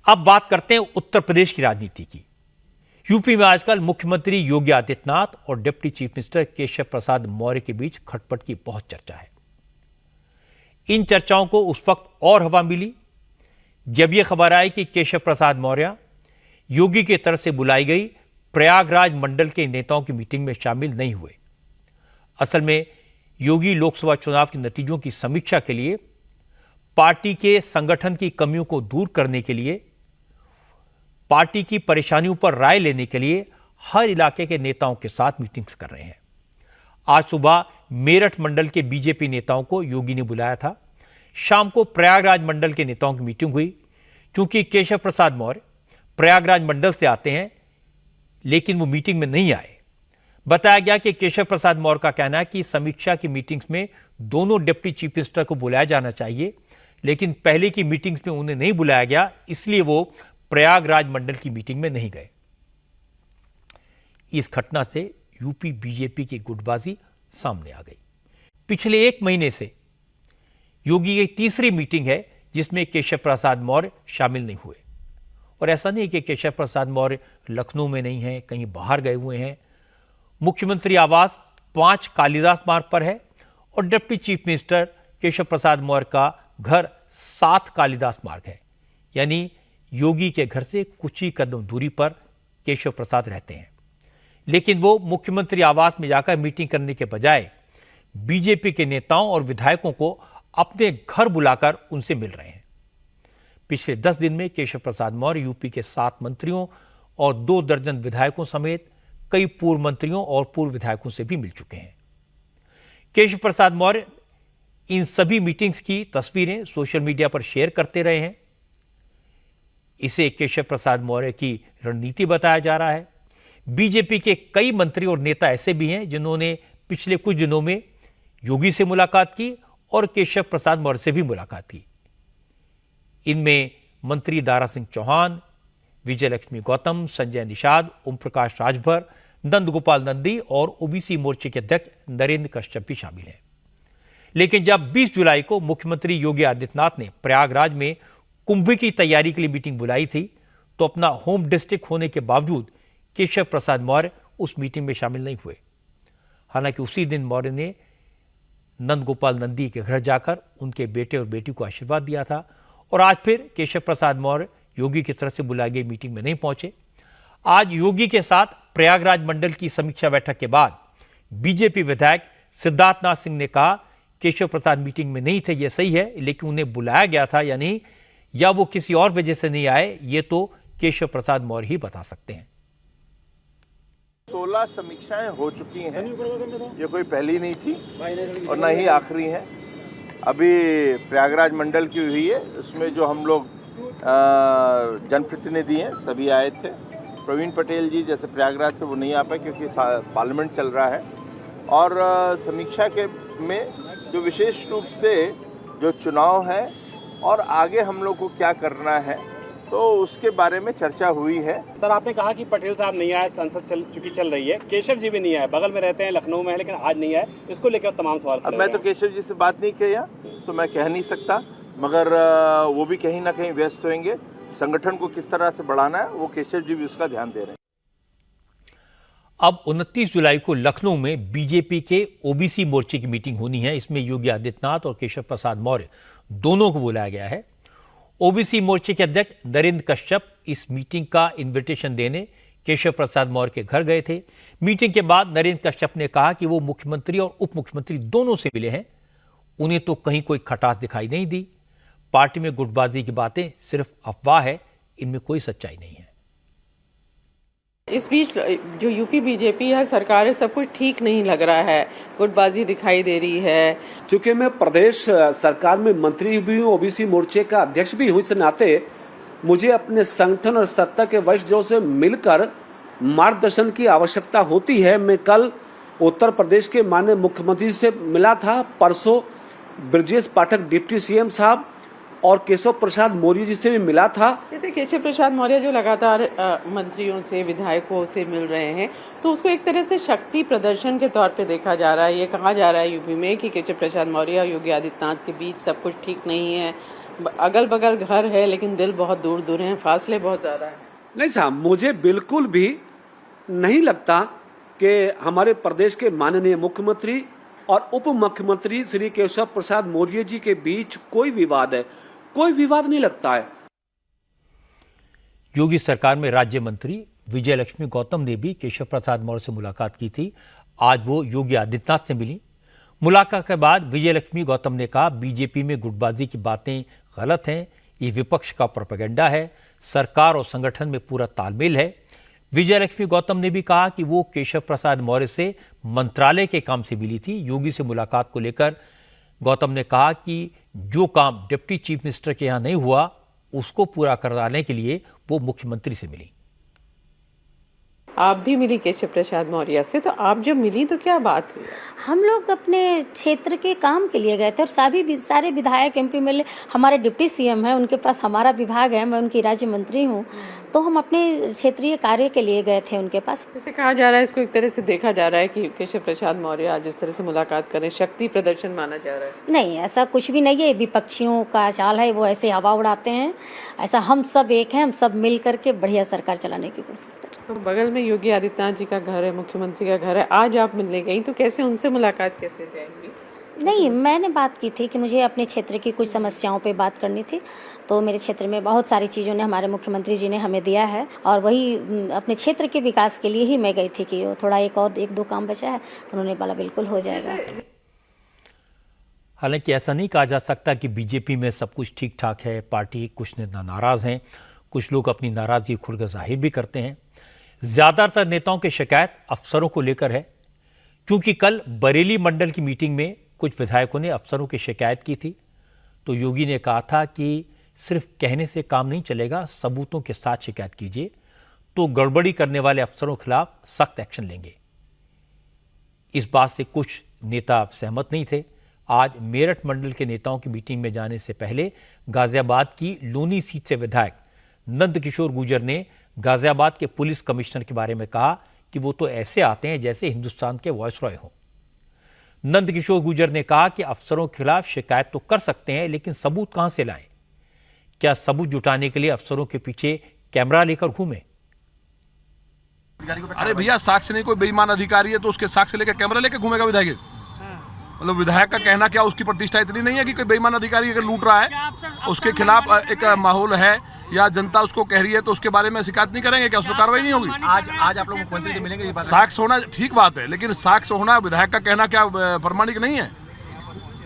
अब बात करते हैं उत्तर प्रदेश की राजनीति की। यूपी में आजकल मुख्यमंत्री योगी आदित्यनाथ और deputy chief minister Keshav Prasad Maurya के बीच खटपट की बहुत चर्चा है। इन चर्चाओं को उस वक्त और हवा मिली जब यह खबर आई कि केशव प्रसाद मौर्य योगी की तरफ से बुलाई गई प्रयागराज मंडल के नेताओं की मीटिंग में शामिल नहीं हुए। असल में योगी लोकसभा चुनाव के नतीजों की समीक्षा के लिए, पार्टी के संगठन की कमियों को दूर करने के लिए, पार्टी की परेशानियों पर राय लेने के लिए हर इलाके के नेताओं के साथ मीटिंग्स कर रहे हैं। आज सुबह मेरठ मंडल के बीजेपी नेताओं को योगी ने बुलाया था। शाम को प्रयागराज मंडल के नेताओं की मीटिंग हुई। क्योंकि केशव प्रसाद मौर्य प्रयागराज मंडल से आते हैं, लेकिन वो मीटिंग में नहीं आए। बताया गया कि केशव प्रसाद मौर्य का कहना है कि समीक्षा की मीटिंग्स में दोनों डिप्टी चीफ मिनिस्टर को बुलाया जाना चाहिए, लेकिन पहले की मीटिंग्स में उन्हें नहीं बुलाया गया, इसलिए वो प्रयागराज मंडल की मीटिंग में नहीं गए। इस घटना से यूपी बीजेपी की गुटबाजी सामने आ गई। पिछले एक महीने से योगी की तीसरी मीटिंग है जिसमें केशव प्रसाद मौर्य शामिल नहीं हुए। और ऐसा नहीं कि केशव प्रसाद मौर्य लखनऊ में नहीं है, कहीं बाहर गए हुए हैं। मुख्यमंत्री आवास 5 कालिदास मार्ग पर है और deputy chief minister Keshav Prasad Maurya का घर 7 कालिदास मार्ग है। यानी योगी के घर से कुछ ही कदम दूरी पर केशव प्रसाद रहते हैं। लेकिन वो मुख्यमंत्री आवास में जाकर मीटिंग करने के बजाय बीजेपी के नेताओं और विधायकों को अपने घर बुलाकर उनसे मिल रहे हैं। पिछले 10 दिन में केशव प्रसाद मौर्य यूपी के 7 मंत्रियों और 2 दर्जन विधायकों समेत कई पूर्व मंत्रियों और पूर्व विधायकों से भी मिल चुके हैं। केशव प्रसाद मौर्य इन सभी मीटिंग्स की तस्वीरें सोशल मीडिया पर शेयर करते रहे हैं। इसे केशव प्रसाद मौर्य की रणनीति बताया जा रहा है। बीजेपी के कई मंत्री और नेता ऐसे भी हैं जिन्होंने पिछले कुछ दिनों में योगी से मुलाकात की और केशव प्रसाद मौर्य से भी मुलाकात की। इनमें मंत्री दारा सिंह चौहान, विजय लक्ष्मी गौतम, संजय निषाद, ओम प्रकाश राजभर, नंद गोपाल नंदी और ओबीसी मोर्चे के अध्यक्ष नरेंद्र कश्यप भी शामिल हैं। लेकिन जब 20 जुलाई को मुख्यमंत्री योगी आदित्यनाथ ने प्रयागराज में कुंभ की तैयारी के लिए मीटिंग बुलाई थी, तो अपना होम डिस्ट्रिक्ट होने के बावजूद केशव प्रसाद मौर्य उस मीटिंग में शामिल नहीं हुए। हालांकि उसी दिन मौर्य ने नंद गोपाल नंदी के घर जाकर उनके बेटे और बेटी को आशीर्वाद दिया था और आज फिर केशव प्रसाद मौर्य योगी की तरफ से बुलाई गई मीटिंग में नहीं पहुंचे। आज योगी के साथ प्रयागराज मंडल की समीक्षा बैठक के बाद बीजेपी विधायक सिद्धार्थनाथ सिंह ने कहा केशव प्रसाद मीटिंग में नहीं थे, यह सही है, लेकिन उन्हें बुलाया गया था या नहीं, या वो किसी और वजह से नहीं आए, ये तो केशव प्रसाद मौर्य ही बता सकते हैं। 16 समीक्षाएं हो चुकी हैं, ये कोई पहली नहीं थी और न ही आखिरी है। अभी प्रयागराज मंडल की हुई है, उसमें जो हम लोग जनप्रतिनिधि हैं सभी आए थे। प्रवीण पटेल जी जैसे प्रयागराज से वो नहीं आ पाए क्योंकि पार्लियामेंट चल रहा है। और समीक्षा के में जो विशेष रूप से जो चुनाव है और आगे हम लोग को क्या करना है, तो उसके बारे में चर्चा हुई है। सर, आपने कहा कि पटेल साहब नहीं आए, संसद चुकी चल रही है, केशव जी भी नहीं आए, बगल में रहते हैं, लखनऊ में है, लेकिन आज नहीं आए, इसको लेकर तमाम सवाल। अब मैं तो केशव जी से बात नहीं किया तो मैं कह नहीं सकता, मगर वो भी कहीं ना कहीं व्यस्त होंगे। संगठन को किस तरह से बढ़ाना है वो केशव जी भी उसका ध्यान दे रहे हैं। अब 29 जुलाई को लखनऊ में बीजेपी के ओबीसी मोर्चे की मीटिंग होनी है। इसमें योगी आदित्यनाथ और केशव प्रसाद मौर्य दोनों को बुलाया गया है। ओबीसी मोर्चे के अध्यक्ष नरेंद्र कश्यप इस मीटिंग का इन्विटेशन देने केशव प्रसाद मौर्य के घर गए थे। मीटिंग के बाद नरेंद्र कश्यप ने कहा कि वो मुख्यमंत्री और उप मुख्यमंत्री दोनों से मिले हैं, उन्हें तो कहीं कोई खटास दिखाई नहीं दी। पार्टी में गुटबाजी की बातें सिर्फ अफवाह है, इनमें कोई सच्चाई नहीं है। इस बीच जो यूपी बीजेपी है, सरकार है, सब कुछ ठीक नहीं लग रहा है, गुटबाजी दिखाई दे रही है। क्योंकि मैं प्रदेश सरकार में मंत्री भी हूँ, ओबीसी मोर्चे का अध्यक्ष भी हूँ, इस नाते मुझे अपने संगठन और सत्ता के वरिष्ठों से मिलकर मार्गदर्शन की आवश्यकता होती है। मैं कल उत्तर प्रदेश के माननीय मुख्यमंत्री से मिला था, परसों ब्रजेश पाठक डिप्टी सीएम साहब और केशव प्रसाद मौर्य जी से भी मिला था। जैसे केशव प्रसाद मौर्य जो लगातार मंत्रियों से, विधायकों से मिल रहे हैं, तो उसको एक तरह से शक्ति प्रदर्शन के तौर पे देखा जा रहा है। ये कहा जा रहा है यूपी में कि केशव प्रसाद मौर्य और योगी आदित्यनाथ के बीच सब कुछ ठीक नहीं है, अगल बगल घर है लेकिन दिल बहुत दूर दूर हैं, फासले बहुत ज्यादा हैं। नहीं साहब, मुझे बिल्कुल भी नहीं लगता कि हमारे प्रदेश के माननीय मुख्यमंत्री और उप मुख्यमंत्री श्री केशव प्रसाद मौर्य जी के बीच कोई विवाद है। कोई विवाद नहीं लगता है। योगी सरकार में राज्य मंत्री विजय लक्ष्मी गौतम ने भी केशव प्रसाद मौर्य से मुलाकात की थी। आज वो योगी आदित्यनाथ से मिली। मुलाकात के बाद विजय लक्ष्मी गौतम ने कहा, बीजेपी में गुटबाजी की बातें गलत हैं, ये विपक्ष का प्रोपेगेंडा है, सरकार और संगठन में पूरा तालमेल है। विजय लक्ष्मी गौतम ने भी कहा कि वो केशव प्रसाद मौर्य से मंत्रालय के काम से मिली थी। योगी से मुलाकात को लेकर गौतम ने कहा कि जो काम डिप्टी चीफ मिनिस्टर के यहां नहीं हुआ उसको पूरा कराने के लिए वो मुख्यमंत्री से मिली। आप भी मिली केशव प्रसाद मौर्य से, तो आप जब मिली तो क्या बात हुई? हम लोग अपने क्षेत्र के काम के लिए गए थे और सारे विधायक एमपी मिले। हमारे डिप्टी सीएम हैं, उनके पास हमारा विभाग है, मैं उनकी राज्य मंत्री हूँ, तो हम अपने क्षेत्रीय कार्य के लिए गए थे उनके पास। जैसे कहा जा रहा है, इसको एक तरह से देखा जा रहा है कि केशव प्रसाद मौर्य आज इस तरह से मुलाकात करें, शक्ति प्रदर्शन माना जा रहा है। नहीं, ऐसा कुछ भी नहीं है। विपक्षियों का चाल है, वो ऐसे हवा उड़ाते हैं। ऐसा हम सब एक हैं, हम सब मिल करके बढ़िया सरकार चलाने की कोशिश कर रहे हैं। तो बगल में योगी आदित्यनाथ जी का घर है, मुख्यमंत्री का घर है, आज आप मिलने गई तो कैसे उनसे मुलाकात कैसे जाएंगी? नहीं, मैंने बात की थी कि मुझे अपने क्षेत्र की कुछ समस्याओं पे बात करनी थी। तो मेरे क्षेत्र में बहुत सारी चीज़ों ने हमारे मुख्यमंत्री जी ने हमें दिया है और वही अपने क्षेत्र के विकास के लिए ही मैं गई थी कि थोड़ा एक दो काम बचा है, तो उन्होंने बोला बिल्कुल हो जाएगा। हालांकि ऐसा नहीं कहा जा सकता कि बीजेपी में सब कुछ ठीक ठाक है। पार्टी कुछ नेता नाराज हैं, कुछ लोग अपनी नाराजगी खुलकर जाहिर भी करते हैं। ज्यादातर नेताओं की शिकायत अफसरों को लेकर है, क्योंकि कल बरेली मंडल की मीटिंग में कुछ विधायकों ने अफसरों की शिकायत की थी। तो योगी ने कहा था कि सिर्फ कहने से काम नहीं चलेगा, सबूतों के साथ शिकायत कीजिए, तो गड़बड़ी करने वाले अफसरों के खिलाफ सख्त एक्शन लेंगे। इस बात से कुछ नेता सहमत नहीं थे। आज मेरठ मंडल के नेताओं की मीटिंग में जाने से पहले गाजियाबाद की लोनी सीट से विधायक नंदकिशोर गुर्जर ने गाजियाबाद के पुलिस कमिश्नर के बारे में कहा कि वो तो ऐसे आते हैं जैसे हिंदुस्तान के वायसरॉय हों। नंदकिशोर गुर्जर ने कहा कि अफसरों के खिलाफ शिकायत तो कर सकते हैं, लेकिन सबूत कहां से लाएं? क्या सबूत जुटाने के लिए अफसरों के पीछे कैमरा लेकर घूमें? अरे भैया, साक्ष्य नहीं, कोई बेईमान अधिकारी है तो उसके साक्ष्य लेकर कैमरा लेकर घूमेगा विधायक? मतलब विधायक का कहना क्या, उसकी प्रतिष्ठा इतनी नहीं है कि कोई बेईमान अधिकारी अगर लूट रहा है उसके खिलाफ एक माहौल है या जनता उसको कह रही है तो उसके बारे में शिकायत नहीं करेंगे क्या? उस पर कार्रवाई नहीं होगी? आज आप लोग मुख्यमंत्री से मिलेंगे, ये बात साक्ष्य होना ठीक बात है, लेकिन साक्ष्य होना विधायक का कहना क्या प्रमाणिक नहीं है?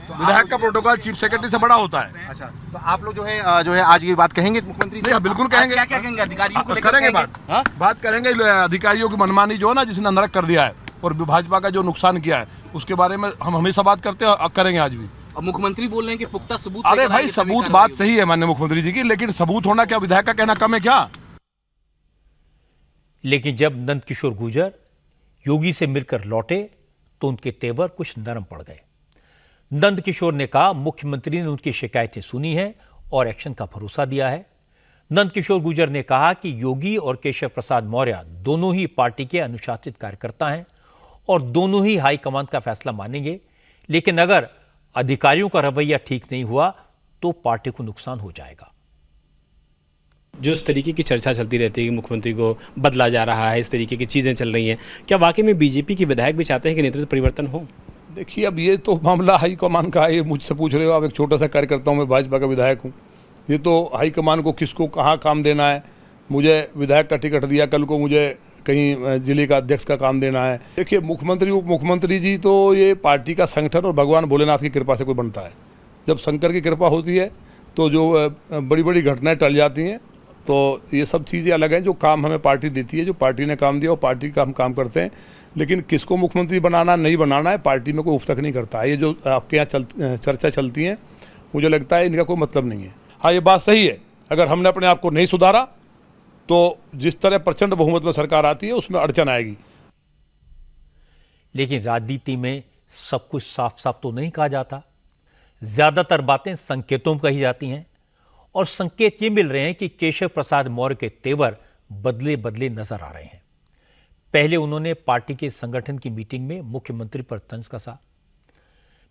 तो विधायक का प्रोटोकॉल चीफ सेक्रेटरी से बड़ा होता है। अच्छा, तो आप लोग जो है आज ये बात कहेंगे मुख्यमंत्री से? बिल्कुल कहेंगे। क्या कहेंगे अधिकारियों को? करेंगे बात करेंगे। अधिकारियों की मनमानी जो है ना, जिसने नरक कर दिया है और भाजपा का जो नुकसान किया है, उसके बारे में हम हमेशा बात करते हैं और करेंगे आज भी। और मुख्यमंत्री बोल रहे हैं कि पुख्ता सबूत। अरे भाई, सबूत बात सही है माननीय मुख्यमंत्री जी की, लेकिन सबूत होना क्या विधायक का कहना कम है क्या? लेकिन जब नंदकिशोर गुर्जर योगी से मिलकर लौटे तो उनके तेवर कुछ नरम पड़ गए। नंदकिशोर ने कहा, मुख्यमंत्री ने उनकी शिकायतें सुनी हैं और एक्शन का भरोसा दिया है। नंदकिशोर गुर्जर ने कहा कि योगी और केशव प्रसाद मौर्य दोनों ही पार्टी के अनुशासित कार्यकर्ता हैं और दोनों ही हाईकमान का फैसला मानेंगे, लेकिन अगर अधिकारियों का रवैया ठीक नहीं हुआ तो पार्टी को नुकसान हो जाएगा। जो इस तरीके की चर्चा चलती रहती है कि मुख्यमंत्री को बदला जा रहा है, इस तरीके की चीजें चल रही हैं, क्या वाकई में बीजेपी के विधायक भी चाहते हैं कि नेतृत्व परिवर्तन हो? देखिए, अब ये तो मामला हाईकमान का है, ये मुझसे पूछ रहे हो आप। एक छोटा सा कार्यकर्ता हूं, मैं भाजपा का विधायक हूं। ये तो हाईकमान को किसको कहाँ काम देना है। मुझे विधायक का टिकट दिया, कल को मुझे कहीं जिले का अध्यक्ष का काम देना है। देखिए, मुख्यमंत्री उप मुख्यमंत्री जी तो ये पार्टी का संगठन और भगवान भोलेनाथ की कृपा से कोई बनता है। जब शंकर की कृपा होती है तो जो बड़ी बड़ी घटनाएं टल जाती हैं। तो ये सब चीज़ें अलग हैं। जो काम हमें पार्टी देती है, जो पार्टी ने काम दिया वो पार्टी का हम काम करते हैं, लेकिन किसको मुख्यमंत्री बनाना नहीं बनाना है पार्टी में कोई उफ तक नहीं करता है। ये जो आपके यहाँ चर्चा चलती है, मुझे लगता है इनका कोई मतलब नहीं है। हाँ, ये बात सही है, अगर हमने अपने आप को नहीं सुधारा तो जिस तरह प्रचंड बहुमत में सरकार आती है उसमें अड़चन आएगी। लेकिन राजनीति में सब कुछ साफ साफ तो नहीं कहा जाता। ज्यादातर बातें संकेतों में कही जाती हैं और संकेत ये मिल रहे हैं कि केशव प्रसाद मौर्य के तेवर बदले बदले नजर आ रहे हैं। पहले उन्होंने पार्टी के संगठन की मीटिंग में मुख्यमंत्री पर तंज कसा,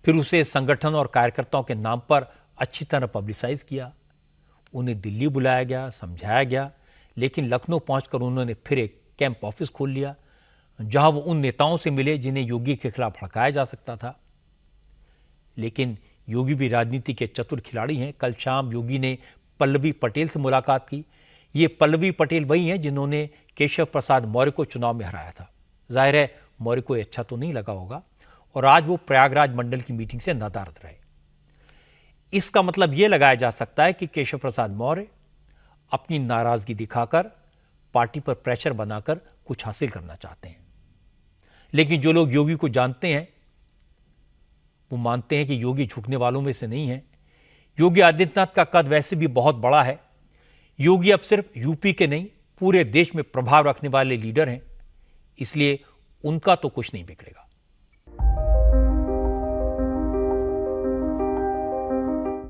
फिर उसे संगठन और कार्यकर्ताओं के नाम पर अच्छी तरह पब्लिसाइज किया, उन्हें दिल्ली बुलाया गया, समझाया गया, लेकिन लखनऊ पहुंचकर उन्होंने फिर एक कैंप ऑफिस खोल लिया जहां वो उन नेताओं से मिले जिन्हें योगी के खिलाफ भड़काया जा सकता था। लेकिन योगी भी राजनीति के चतुर खिलाड़ी हैं। कल शाम योगी ने पल्लवी पटेल से मुलाकात की। ये पल्लवी पटेल वही हैं जिन्होंने केशव प्रसाद मौर्य को चुनाव में हराया था। जाहिर है मौर्य को अच्छा तो नहीं लगा होगा और आज वो प्रयागराज मंडल की मीटिंग से नादारद रहे। इसका मतलब यह लगाया जा सकता है कि केशव प्रसाद मौर्य अपनी नाराजगी दिखाकर पार्टी पर प्रेशर बनाकर कुछ हासिल करना चाहते हैं। लेकिन जो लोग योगी को जानते हैं वो मानते हैं कि योगी झुकने वालों में से नहीं है। योगी आदित्यनाथ का कद वैसे भी बहुत बड़ा है। योगी अब सिर्फ यूपी के नहीं पूरे देश में प्रभाव रखने वाले लीडर हैं, इसलिए उनका तो कुछ नहीं बिगड़ेगा।